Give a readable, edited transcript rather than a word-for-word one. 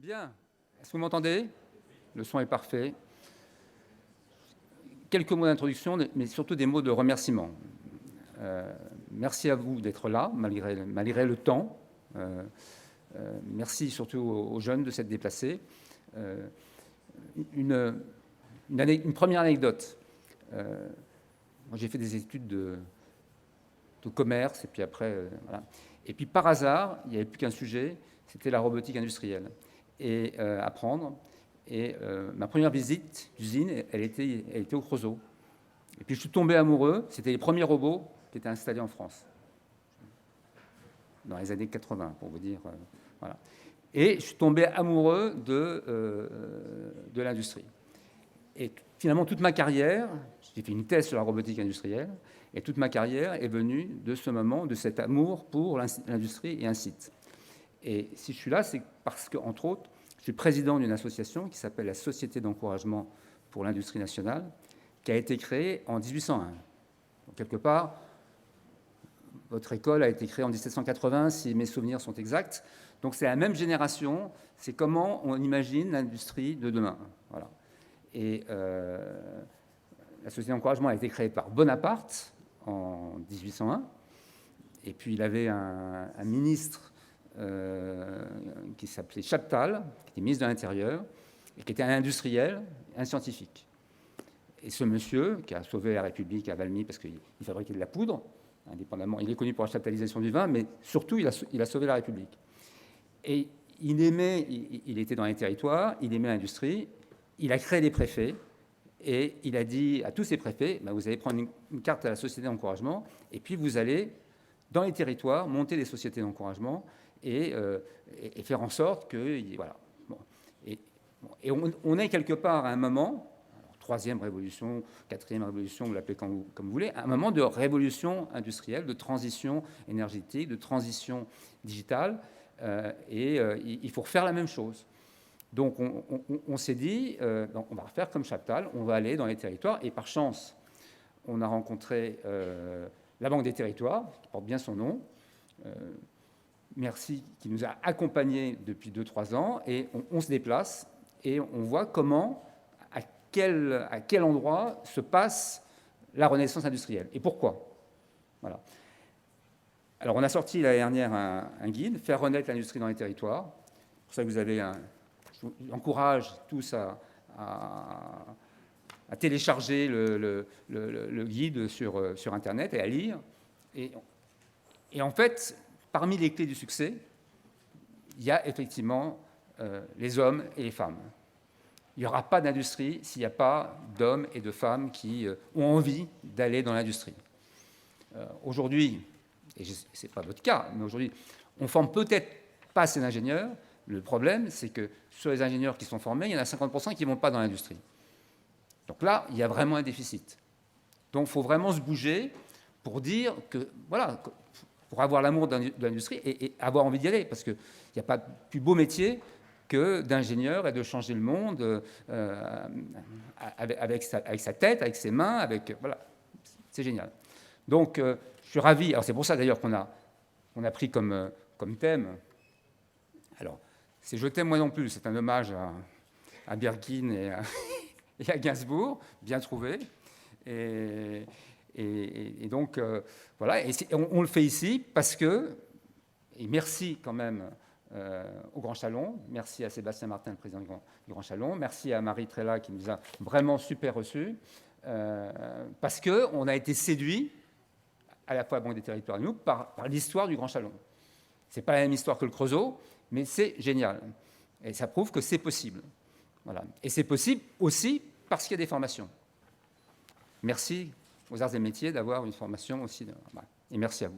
Bien. Est-ce que vous m'entendez? Le son est parfait. Quelques mots d'introduction, mais surtout des mots de remerciement. Merci à vous d'être là, malgré le temps. Merci surtout aux jeunes de s'être déplacés. Une première anecdote. Moi, j'ai fait des études de commerce, et puis après, voilà. Et puis par hasard, il n'y avait plus qu'un sujet, c'était la robotique industrielle. Et à prendre. Et ma première visite d'usine, elle était au Creusot. Et puis je suis tombé amoureux, c'était les premiers robots qui étaient installés en France, dans les années 80, pour vous dire. Voilà. Et je suis tombé amoureux de l'industrie. Et finalement, toute ma carrière, j'ai fait une thèse sur la robotique industrielle, et toute ma carrière est venue de ce moment, de cet amour pour l'industrie et un site. Et si je suis là, c'est parce que, entre autres, je suis président d'une association qui s'appelle la Société d'encouragement pour l'industrie nationale, qui a été créée en 1801. Donc, quelque part, votre école a été créée en 1780, si mes souvenirs sont exacts. Donc c'est la même génération, c'est comment on imagine l'industrie de demain. Voilà. Et la Société d'encouragement a été créée par Bonaparte en 1801. Et puis il avait un ministre qui s'appelait Chaptal, qui était ministre de l'Intérieur, et qui était un industriel, un scientifique. Et ce monsieur, qui a sauvé la République à Valmy parce qu'il fabriquait de la poudre, indépendamment, il est connu pour la chaptalisation du vin, mais surtout, il a sauvé la République. Et il était dans les territoires, il aimait l'industrie, il a créé des préfets, et il a dit à tous ces préfets, ben, vous allez prendre une carte à la société d'encouragement, et puis vous allez, dans les territoires, monter des sociétés d'encouragement, et faire en sorte que... Voilà. Bon. Et on est quelque part à un moment, troisième révolution, quatrième révolution, vous l'appelez comme vous voulez, à un moment de révolution industrielle, de transition énergétique, de transition digitale, et il faut refaire la même chose. Donc on s'est dit, on va refaire comme Chaptal, on va aller dans les territoires, et par chance, on a rencontré la Banque des Territoires, qui porte bien son nom, merci, qui nous a accompagnés depuis 2-3 ans, et on se déplace, et on voit comment, à quel endroit se passe la renaissance industrielle, et pourquoi. Voilà. Alors on a sorti l'année dernière un guide, Faire renaître l'industrie dans les territoires. C'est pour ça que vous avez je vous encourage tous à télécharger le guide sur Internet et à lire. Et en fait, parmi les clés du succès, il y a effectivement les hommes et les femmes. Il n'y aura pas d'industrie s'il n'y a pas d'hommes et de femmes qui ont envie d'aller dans l'industrie. Aujourd'hui, et ce n'est pas votre cas, mais aujourd'hui, on ne forme peut-être pas assez d'ingénieurs. Le problème, c'est que sur les ingénieurs qui sont formés, il y en a 50% qui ne vont pas dans l'industrie. Donc là, il y a vraiment un déficit. Donc il faut vraiment se bouger pour dire que, voilà, pour avoir l'amour de l'industrie et avoir envie d'y aller, parce qu'il n'y a pas plus beau métier que d'ingénieur et de changer le monde avec sa tête, avec ses mains, voilà, c'est génial. Donc je suis ravi, alors c'est pour ça d'ailleurs qu'on a pris comme thème, alors c'est Je t'aime moi non plus, c'est un hommage à Birkin et à Gainsbourg, bien trouvé. Et donc, voilà, et on le fait ici parce que, et merci quand même au Grand Chalon, merci à Sébastien Martin, le président du Grand Chalon, merci à Marie Trella qui nous a vraiment super reçus, parce qu'on a été séduits, à la fois à la Banque des Territoires et nous, par l'histoire du Grand Chalon. Ce n'est pas la même histoire que le Creusot, mais c'est génial. Et ça prouve que c'est possible. Voilà. Et c'est possible aussi parce qu'il y a des formations. Merci aux arts et métiers d'avoir une formation aussi. Et merci à vous.